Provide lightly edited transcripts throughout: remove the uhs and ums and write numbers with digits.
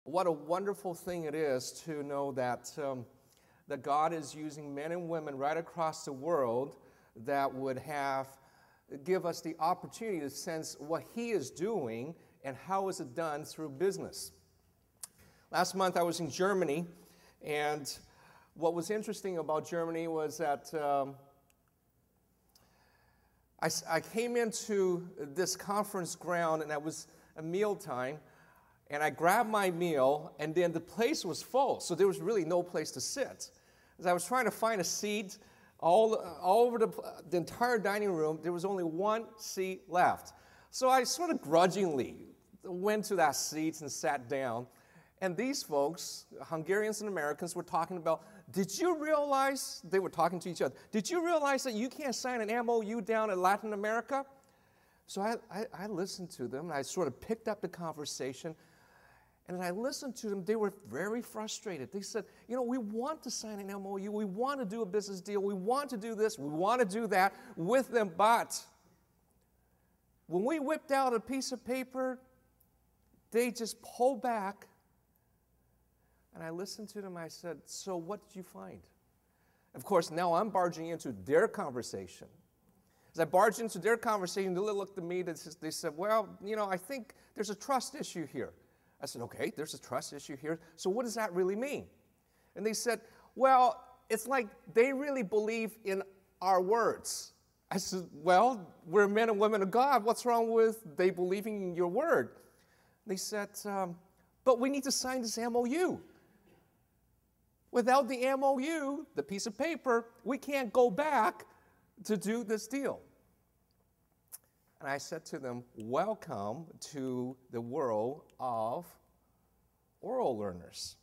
What a wonderful thing it is to know that, that God is using men and women right across the world that would give us the opportunity to sense what He is doing and how is it done through business. Last month I was in Germany, and what was interesting about Germany was that I came into this conference ground, and it was a mealtime, and I grabbed my meal, and then the place was full, so there was really no place to sit. As I was trying to find a seat all over the entire dining room, there was only one seat left. So I sort of grudgingly went to that seat and sat down, and these folks, Hungarians and Americans, were talking about, did you realize, they were talking to each other, did you realize that you can't sign an MOU down in Latin America? So I listened to them, and I sort of picked up the conversation. And as I listened to them, they were very frustrated. They said, you know, we want to sign an MOU. We want to do a business deal. We want to do this. We want to do that with them. But when we whipped out a piece of paper, they just pulled back. And I listened to them. I said, so what did you find? Of course, now I'm barging into their conversation. As I barged into their conversation, they looked at me. They said, well, you know, I think there's a trust issue here. I said, okay, there's a trust issue here. So what does that really mean? And they said, well, it's like they really believe in our words. I said, well, we're men and women of God. What's wrong with they believing in your word? They said, but we need to sign this MOU. Without the MOU, the piece of paper, we can't go back to do this deal. And I said to them, welcome to the world of oral learners.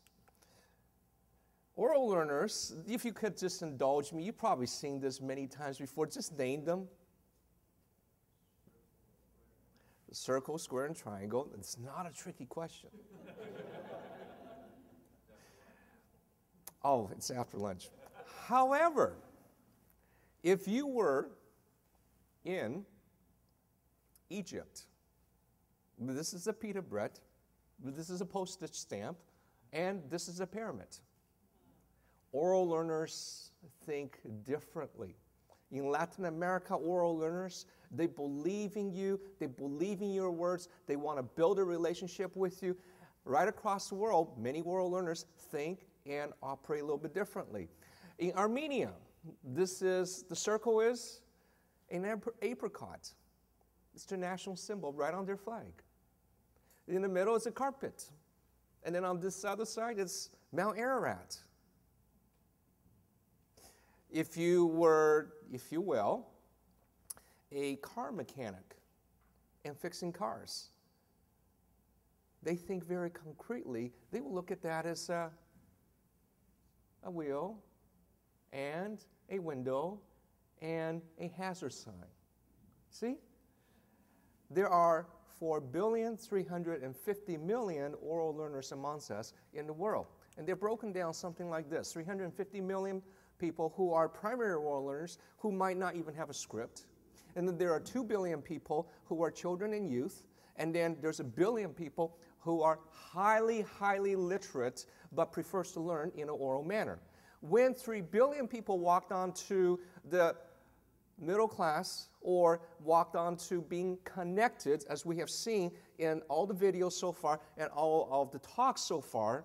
Oral learners, if you could just indulge me, you've probably seen this many times before. Just name them. Circle, square, and triangle. It's not a tricky question. Oh, it's after lunch. However, if you were in Egypt, this is a pita bread, this is a postage stamp, and this is a pyramid. Oral learners think differently. In Latin America, oral learners, they believe in you, they believe in your words, they want to build a relationship with you. Right across the world, many oral learners think and operate a little bit differently. In Armenia, the circle is an apricot. It's their national symbol right on their flag. In the middle is a carpet. And then on this other side, it's Mount Ararat. If you were, if you will, a car mechanic and fixing cars, they think very concretely. They will look at that as a wheel and a window and a hazard sign. See? There are 4,350,000,000 oral learners amongst us in the world. And they're broken down something like this. 350 million people who are primary oral learners who might not even have a script. And then there are 2 billion people who are children and youth. And then there's 1 billion people who are highly, highly literate but prefers to learn in an oral manner. When 3 billion people walked onto the middle class or walked on to being connected, as we have seen in all the videos so far and all of the talks so far,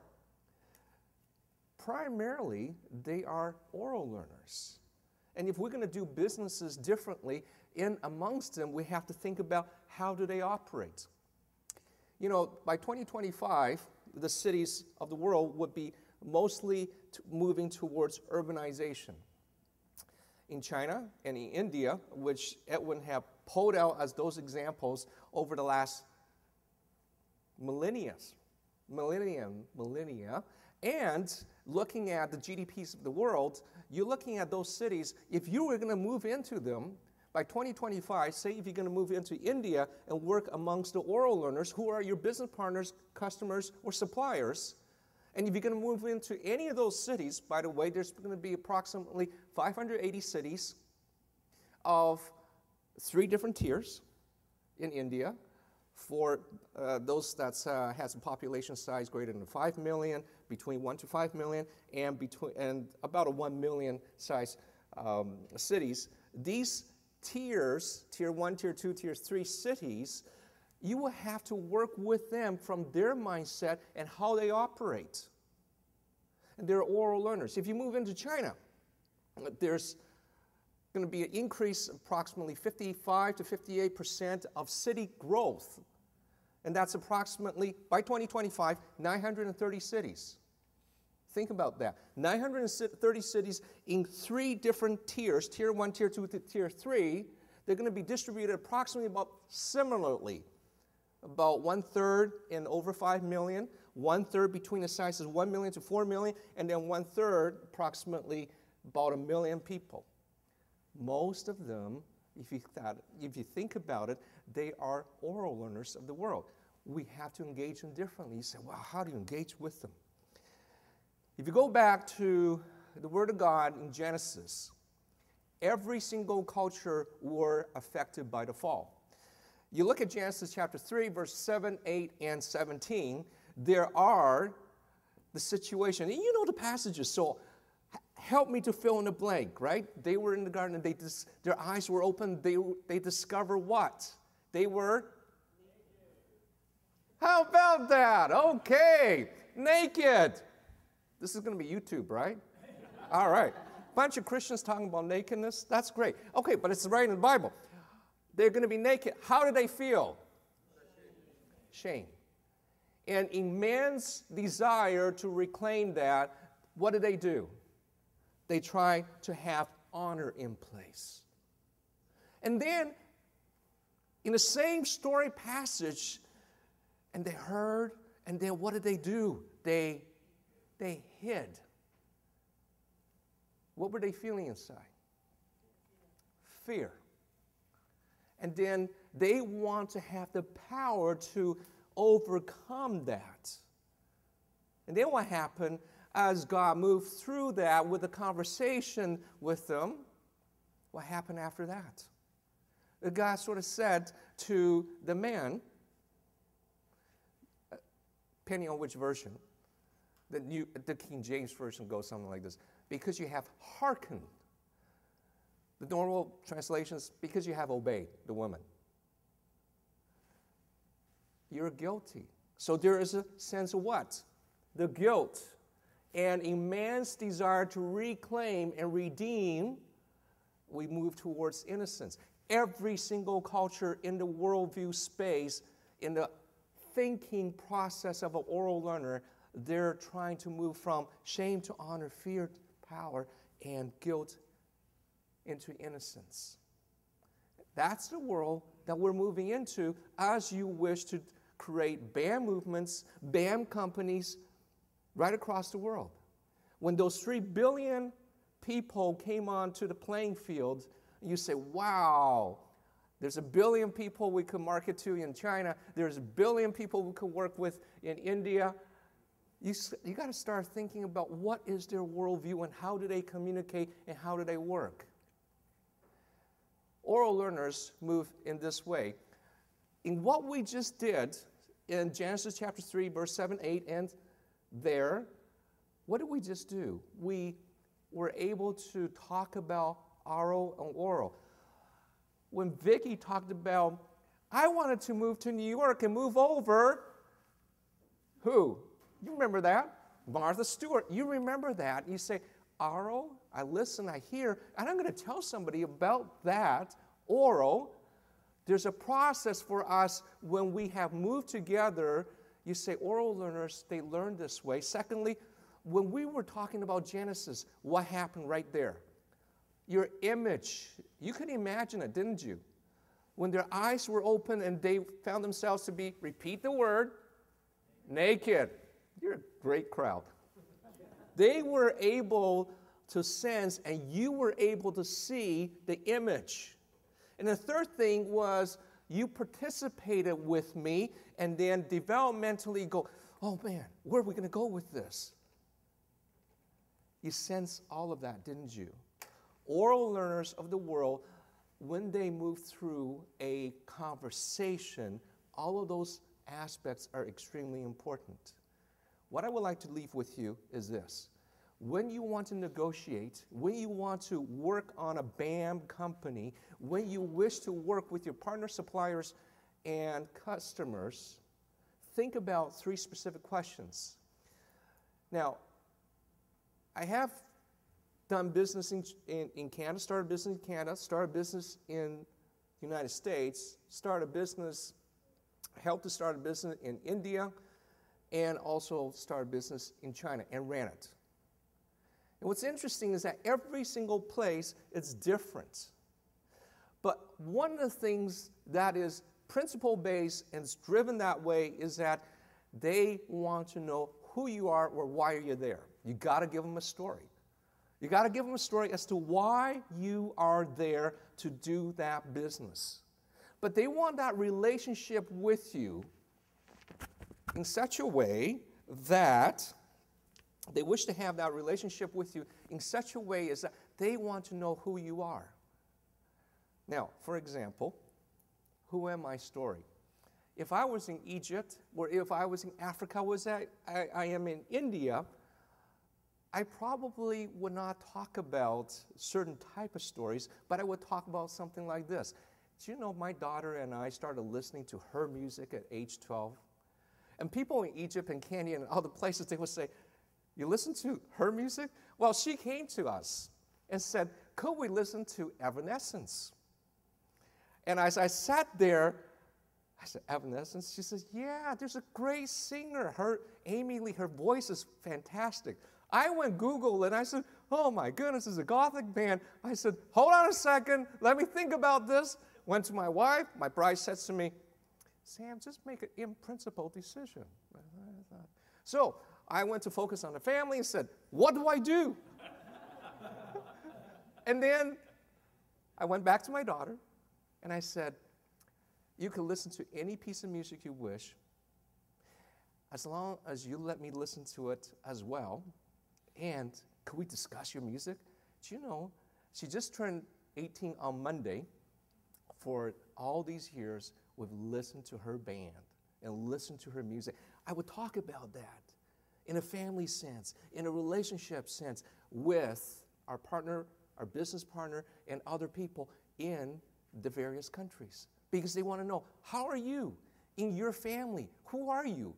primarily they are oral learners. And if we're going to do businesses differently, in amongst them we have to think about how do they operate. You know, by 2025, the cities of the world would be mostly moving towards urbanization. In China and in India, which Edwin have pulled out as those examples over the last millennia, and looking at the GDPs of the world, you're looking at those cities, if you were going to move into them, by 2025, say if you're going to move into India and work amongst the oral learners, who are your business partners, customers, or suppliers, and if you're going to move into any of those cities, by the way, there's going to be approximately 580 cities of 3 different tiers in India, For those that has a population size greater than 5 million, between 1 to 5 million, and about a 1 million size cities, these tiers, tier 1, tier 2, tier 3 cities, you will have to work with them from their mindset and how they operate. And they're oral learners. If you move into China, there's going to be an increase of approximately 55 to 58% of city growth. And that's approximately, by 2025, 930 cities. Think about that. 930 cities in 3 different tiers, tier 1, tier 2, to tier 3. They're going to be distributed approximately about similarly. About 1/3 in over 5 million, 1/3 between the sizes 1 million to 4 million, and then 1/3 approximately about 1 million people. Most of them, if you think about it, they are oral learners of the world. We have to engage them differently. You say, well, how do you engage with them? If you go back to the Word of God in Genesis, every single culture were affected by the fall. You look at Genesis chapter 3, verse 7, 8, and 17, there are the situation. And you know the passages, so help me to fill in the blank, right? They were in the garden, and their eyes were open. They discover what? They were naked. How about that? Okay, naked. This is going to be YouTube, right? All right. Bunch of Christians talking about nakedness. That's great. Okay, but it's right in the Bible. They're going to be naked. How do they feel? Shame. And in man's desire to reclaim that, what do? They try to have honor in place. And then, in the same story passage, and they heard, and then what did they do? They hid. What were they feeling inside? Fear. And then they want to have the power to overcome that. And then what happened as God moved through that with a conversation with them? What happened after that? God sort of said to the man, depending on which version, the King James Version goes something like this: because you have hearkened. The normal translations, because you have obeyed the woman. You're guilty. So there is a sense of what? The guilt. And in man's desire to reclaim and redeem, we move towards innocence. Every single culture in the worldview space, in the thinking process of an oral learner, they're trying to move from shame to honor, fear to power, and guilt into innocence. That's the world that we're moving into as you wish to create BAM movements, BAM companies right across the world. When those 3 billion people came onto the playing field, you say, wow, there's 1 billion people we could market to in China, there's 1 billion people we could work with in India. You got to start thinking about what is their worldview and how do they communicate and how do they work. Oral learners move in this way. In what we just did in Genesis chapter 3, verse 7, 8, and there, what did we just do? We were able to talk about oral and oral. When Vicki talked about, I wanted to move to New York and move over, who? You remember that? Martha Stewart. You remember that. You say, oral, I listen, I hear, and I'm going to tell somebody about that, oral. There's a process for us when we have moved together. You say oral learners, they learn this way. Secondly, when we were talking about Genesis, what happened right there? Your image, you could imagine it, didn't you? When their eyes were open and they found themselves to be, repeat the word, naked. You're a great crowd. They were able to sense, and you were able to see the image. And the third thing was you participated with me and then developmentally go, oh man, where are we going to go with this? You sense all of that, didn't you? Oral learners of the world, when they move through a conversation, All of those aspects are extremely important. What I would like to leave with you is this. When you want to negotiate, when you want to work on a BAM company, when you wish to work with your partner suppliers and customers, think about 3 specific questions. Now, I have done business in Canada, started business in Canada, started business in the United States, helped to start a business in India, and also started business in China and ran it. And what's interesting is that every single place is different. But one of the things that is principle-based and is driven that way is that they want to know who you are or why are you there. You got to give them a story. You got to give them a story as to why you are there to do that business. But they want that relationship with you in such a way that they wish to have that relationship with you in such a way as that they want to know who you are. Now, for example, who am I story? If I was in Egypt, or if I was in Africa, I am in India, I probably would not talk about certain type of stories, but I would talk about something like this. Do you know my daughter and I started listening to her music at age 12? And people in Egypt and Kenya and other places, they would say, you listen to her music? Well, she came to us and said, could we listen to Evanescence? And as I sat there, I said, Evanescence? She says, yeah, there's a great singer. Amy Lee, her voice is fantastic. I went Google and I said, oh my goodness, it's a Gothic band. I said, hold on a second, let me think about this. Went to my wife, my bride says to me, Sam, just make an in-principle decision. So I went to focus on the family and said, what do I do? And then I went back to my daughter and I said, you can listen to any piece of music you wish as long as you let me listen to it as well. And could we discuss your music? Do you know, she just turned 18 on Monday. For all these years, we've listened to her band and listened to her music. I would talk about that in a family sense, in a relationship sense with our partner, our business partner, and other people in the various countries. Because they want to know, how are you in your family? Who are you?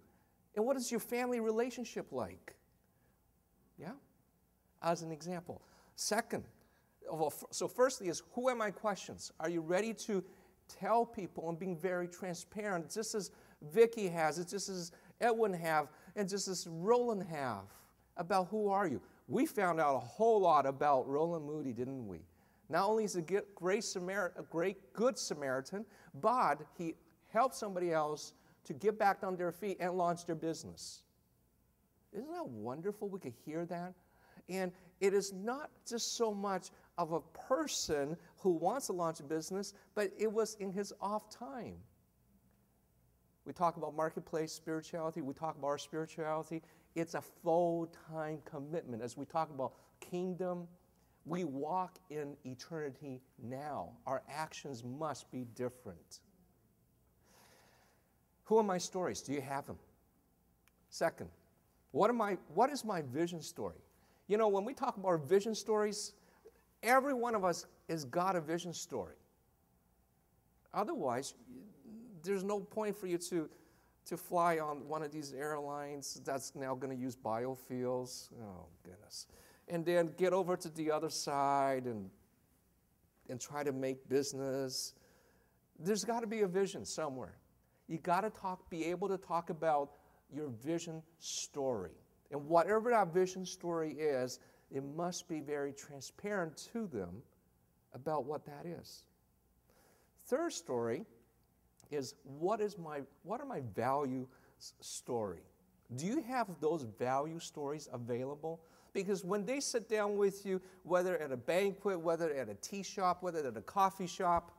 And what is your family relationship like? Yeah? As an example. Second, so firstly is, who am I questions? Are you ready to tell people and being very transparent, just as Vicki has, just as Edwin have, and just as Roland have, about who are you? We found out a whole lot about Roland Moody, didn't we? Not only is he a great good Samaritan, but he helped somebody else to get back on their feet and launch their business. Isn't that wonderful? We could hear that. And it is not just so much of a person who wants to launch a business, but it was in his off time. We talk about marketplace spirituality. We talk about our spirituality. It's a full-time commitment. As we talk about kingdom, we walk in eternity now. Our actions must be different. Who are my stories? Do you have them? Second, what is my vision story? You know, when we talk about our vision stories, every one of us has got a vision story. Otherwise, there's no point for you to fly on one of these airlines that's now going to use biofuels. Oh, goodness. And then get over to the other side and try to make business. There's got to be a vision somewhere. You got to be able to talk about your vision story. And whatever that vision story is, it must be very transparent to them about what that is. Third story is what are my value story? Do you have those value stories available? Because when they sit down with you, whether at a banquet, whether at a tea shop, whether at a coffee shop,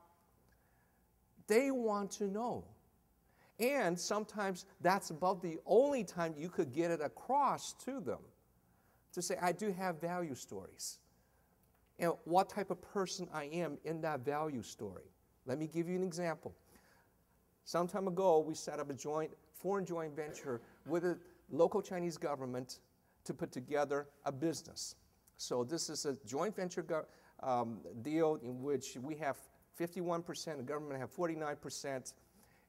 they want to know. And sometimes that's about the only time you could get it across to them. To say, I do have value stories. And what type of person I am in that value story. Let me give you an example. Some time ago, we set up a foreign joint venture with the local Chinese government to put together a business. So this is a joint venture deal in which we have 51%, the government have 49%.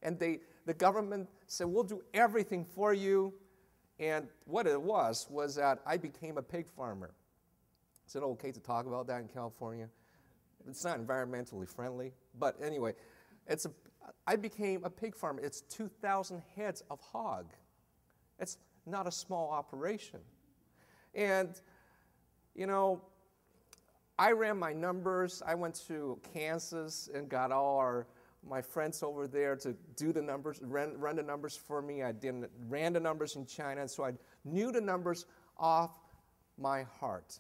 And the government said, we'll do everything for you. And what it was that I became a pig farmer. Is it okay to talk about that in California? It's not environmentally friendly. But anyway, I became a pig farmer. It's 2,000 heads of hog. It's not a small operation. And, you know, I ran my numbers. I went to Kansas and got all my friends over there to do the numbers, run the numbers for me. I ran the numbers in China, and so I knew the numbers off my heart.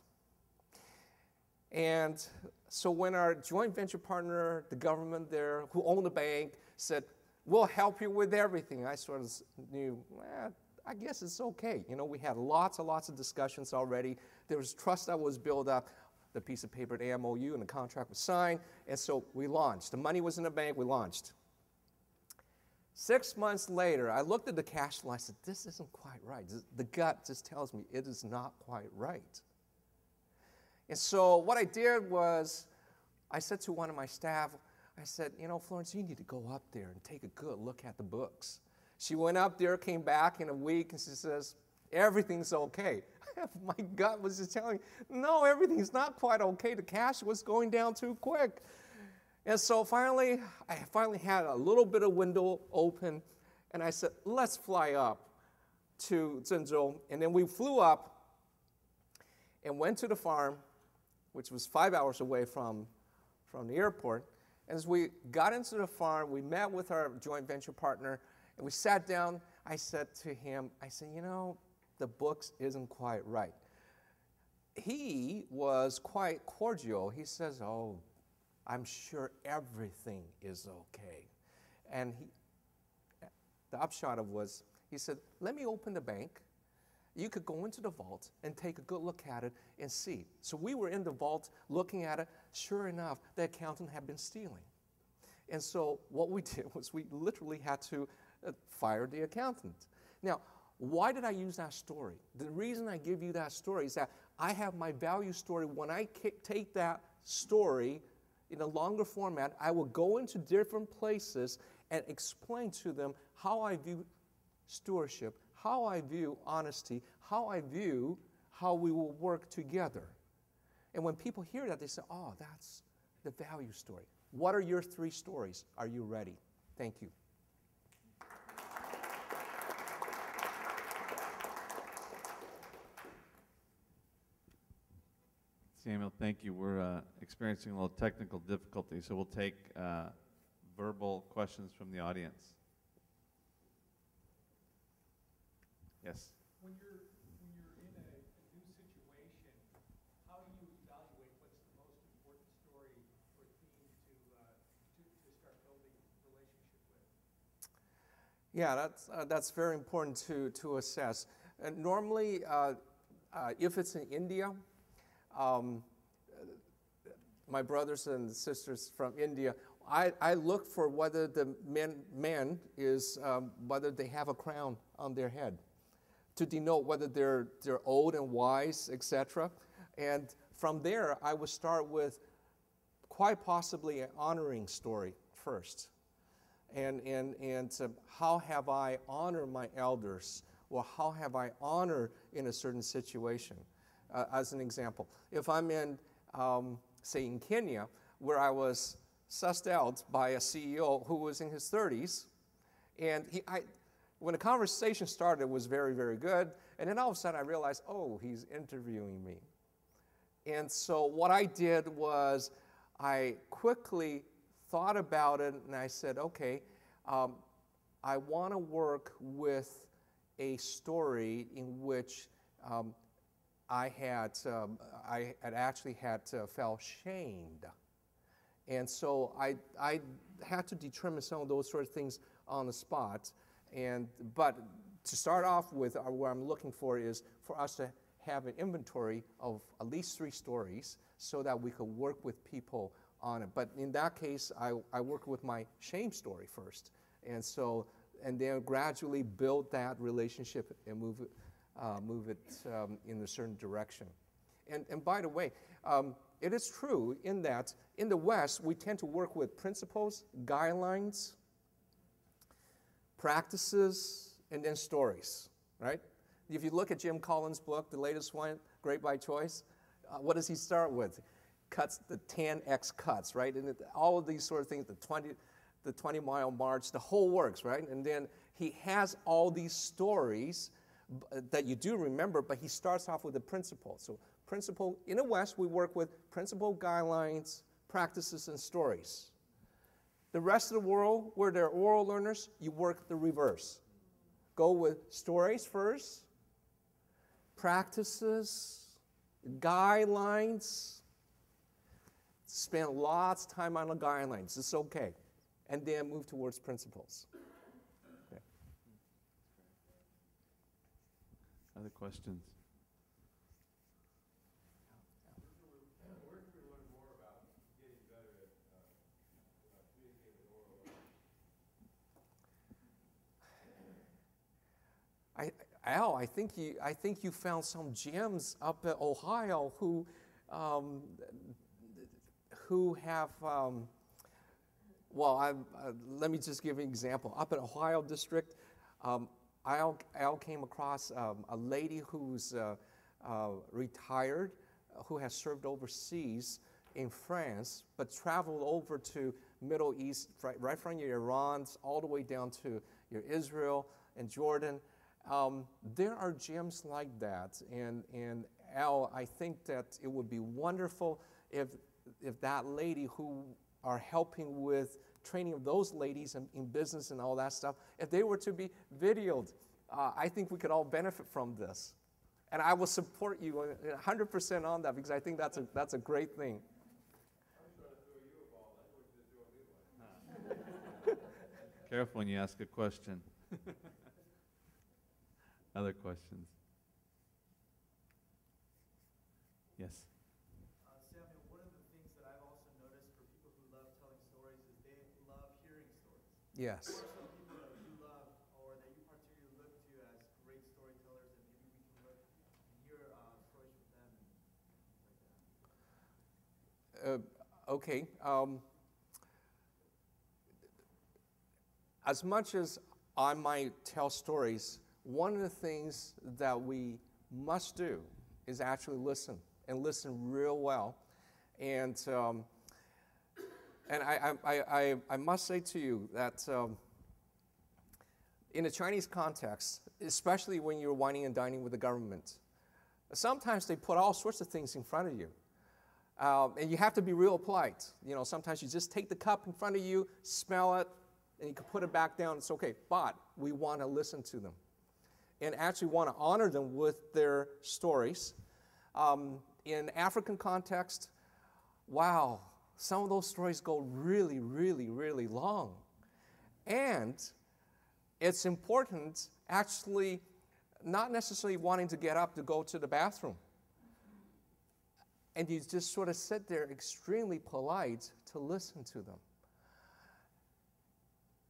And so when our joint venture partner, the government there, who owned the bank, said, we'll help you with everything, I sort of knew, well, I guess it's okay. You know, we had lots and lots of discussions already. There was trust that was built up. The piece of paper, the MOU, and the contract was signed, and so we launched. The money was in the bank, we launched. 6 months later, I looked at the cash flow, I said, this isn't quite right. The gut just tells me it is not quite right. And so what I did was, I said to one of my staff, I said, you know, Florence, you need to go up there and take a good look at the books. She went up there, came back in a week, and she says, everything's okay. My gut was just telling me, no, everything's not quite okay. The cash was going down too quick. And so I finally had a little bit of window open, and I said, let's fly up to Zhengzhou. And then we flew up and went to the farm, which was 5 hours away from the airport. And as we got into the farm, we met with our joint venture partner, and we sat down. I said to him, you know, the books isn't quite right. He was quite cordial. He says, oh, I'm sure everything is okay. And the upshot of was, he said, let me open the bank. You could go into the vault and take a good look at it and see. So we were in the vault looking at it. Sure enough, the accountant had been stealing. And so what we did was we literally had to fire the accountant. Now, why did I use that story? The reason I give you that story is that I have my value story. When I take that story in a longer format, I will go into different places and explain to them how I view stewardship, how I view honesty, how I view how we will work together. And when people hear that, they say, oh, that's the value story. What are your 3 stories? Are you ready? Thank you. Samuel, thank you. We're experiencing a little technical difficulty, so we'll take verbal questions from the audience. Yes? When you're in a new situation, how do you evaluate what's the most important story or theme to start building a relationship with? Yeah, that's very important to assess. And normally, if it's in India, my brothers and sisters from India, I look for whether the man is whether they have a crown on their head, to denote whether they're old and wise, etc. And from there, I would start with quite possibly an honoring story first, and how have I honored my elders, or how have I honored in a certain situation. As an example, if I'm in, say, in Kenya, where I was sussed out by a CEO who was in his 30s, and when the conversation started, it was very, very good, and then all of a sudden I realized, oh, he's interviewing me. And so what I did was I quickly thought about it, and I said, okay, I want to work with a story in which I had actually felt shamed. And so I had to determine some of those sort of things on the spot. But to start off with, what I'm looking for is for us to have an inventory of at least 3 stories so that we could work with people on it. But in that case, I work with my shame story first. And so, and then gradually build that relationship and move it in a certain direction. And by the way, it is true in that in the West, we tend to work with principles, guidelines, practices, and then stories, right? If you look at Jim Collins' book, the latest one, Great by Choice, what does he start with? Cuts, the 10x cuts, right? And all of these sort of things, the 20-mile march, the whole works, right? And then he has all these stories that you do remember, but he starts off with a principle. So principle, in the West, we work with principle, guidelines, practices, and stories. The rest of the world, where they're oral learners, you work the reverse. Go with stories first, practices, guidelines. Spend lots of time on the guidelines. It's okay. And then move towards principles. Okay. Other questions? Where can we learn more about getting better at communicating with oral learners? Al, I think you found some gems up at Ohio who have. Let me just give you an example. Up at Ohio District, Al came across a lady who's retired, who has served overseas in France, but traveled over to Middle East, right from your Iran, all the way down to your Israel and Jordan. There are gems like that, and Al, I think that it would be wonderful if that lady who are helping with training of those ladies in business and all that stuff, if they were to be videoed, I think we could all benefit from this. And I will support you 100% on that because I think that's a great thing. I'm trying to throw you a ball. I want you to throw me one. Careful when you ask a question. Other questions? Yes. Samuel, one of the things that I've also noticed for people who love telling stories is they love hearing stories. Yes. There are some people that you love or that you particularly look to as great storytellers, and maybe we can look and hear stories from them and things like that. Okay. As much as I might tell stories, one of the things that we must do is actually listen, and listen real well. And I must say to you that in a Chinese context, especially when you're whining and dining with the government, sometimes they put all sorts of things in front of you. And you have to be real polite. You know, sometimes you just take the cup in front of you, smell it, and you can put it back down. It's okay. But we want to listen to them and actually want to honor them with their stories. In African context, wow, some of those stories go really, really, really long. And it's important actually not necessarily wanting to get up to go to the bathroom. And you just sort of sit there extremely polite to listen to them.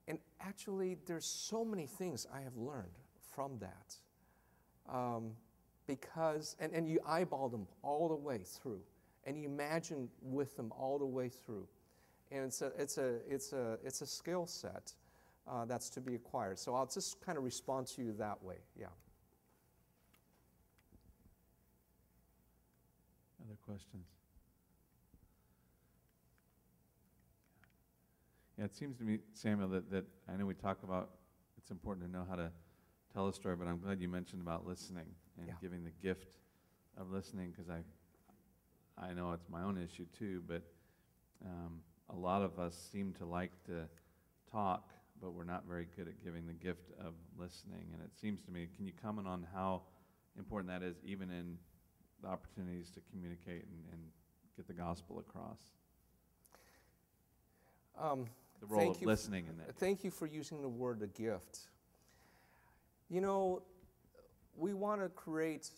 And actually, there's so many things I have learned from that. Because, and you eyeball them all the way through, and you imagine with them all the way through. And it's a skill set that's to be acquired. So I'll just kind of respond to you that way, yeah. Other questions? Yeah, it seems to me, Samuel, that I know we talk about it's important to know how to tell a story, but I'm glad you mentioned about listening and giving the gift of listening, because I know it's my own issue too, but a lot of us seem to like to talk, but we're not very good at giving the gift of listening. And it seems to me, can you comment on how important that is, even in the opportunities to communicate and get the gospel across? The role of listening in that. Thank you for using the word "a gift." You know, we want to create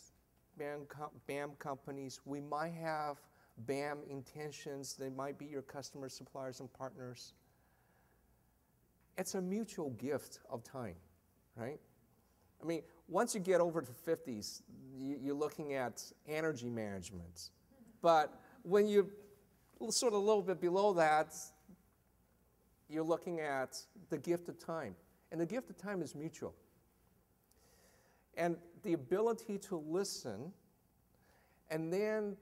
BAM companies. We might have BAM intentions. They might be your customers, suppliers, and partners. it's a mutual gift of time, right? I mean, once you get over the 50s, you're looking at energy management. But when you're sort of a little bit below that, you're looking at the gift of time. And the gift of time is mutual. And the ability to listen, and then,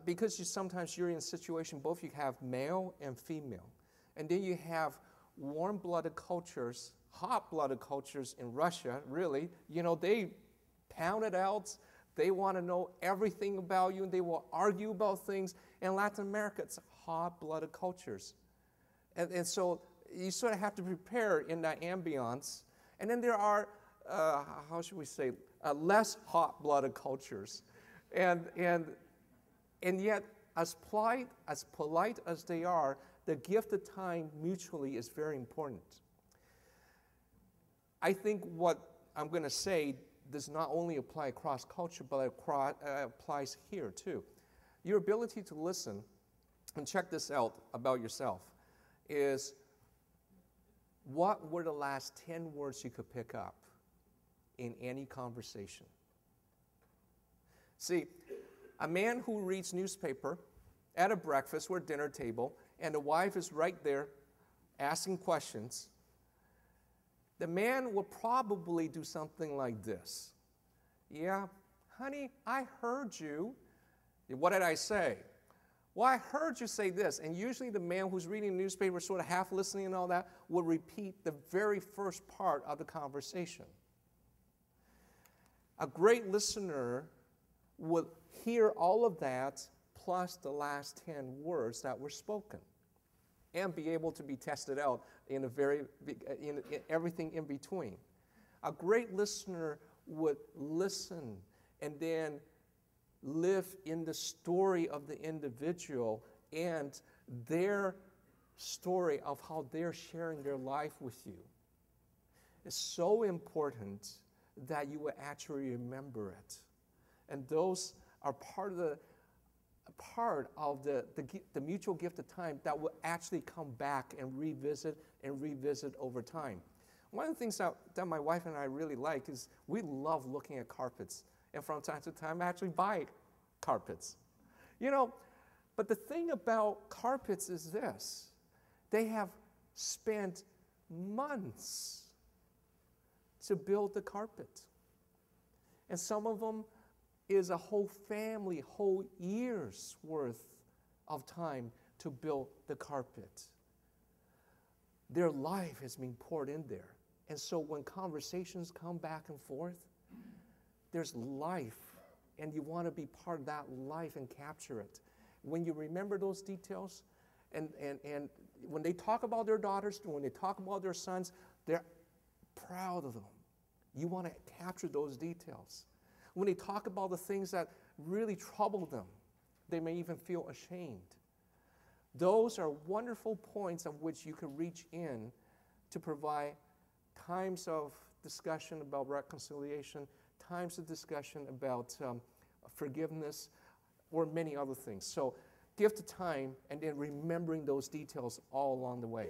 because sometimes you're in a situation, both you have male and female. And then you have warm-blooded cultures, hot-blooded cultures in Russia, really. You know, they pound it out. They want to know everything about you, and they will argue about things. In Latin America, it's hot-blooded cultures. And so you sort of have to prepare in that ambiance. And then there are, how should we say, less hot-blooded cultures. And yet, as polite as they are, the gift of time mutually is very important. I think what I'm going to say does not only apply across culture, but it applies here too. Your ability to listen, and check this out about yourself, is what were the last 10 words you could pick up in any conversation? See, a man who reads newspaper at a breakfast or dinner table, and the wife is right there asking questions, the man will probably do something like this. Yeah, honey, I heard you. What did I say? Well, I heard you say this. And usually the man who's reading the newspaper, sort of half listening and all that, will repeat the very first part of the conversation. A great listener would hear all of that plus the last 10 words that were spoken and be able to be tested out in everything in between. A great listener would listen and then live in the story of the individual and their story of how they're sharing their life with you. It's so important that you will actually remember it. And those are part of the mutual gift of time that will actually come back and revisit over time. One of the things that my wife and I really like is we love looking at carpets. And from time to time, I actually buy carpets. You know, but the thing about carpets is this. They have spent months to build the carpet. And some of them is a whole family, whole year's worth of time to build the carpet. Their life has been poured in there. And so when conversations come back and forth, there's life, and you want to be part of that life and capture it. When you remember those details, and when they talk about their daughters, when they talk about their sons, they're proud of them. You want to capture those details. When they talk about the things that really trouble them, they may even feel ashamed. Those are wonderful points of which you can reach in to provide times of discussion about reconciliation, times of discussion about forgiveness, or many other things. So gift of time and then remembering those details all along the way.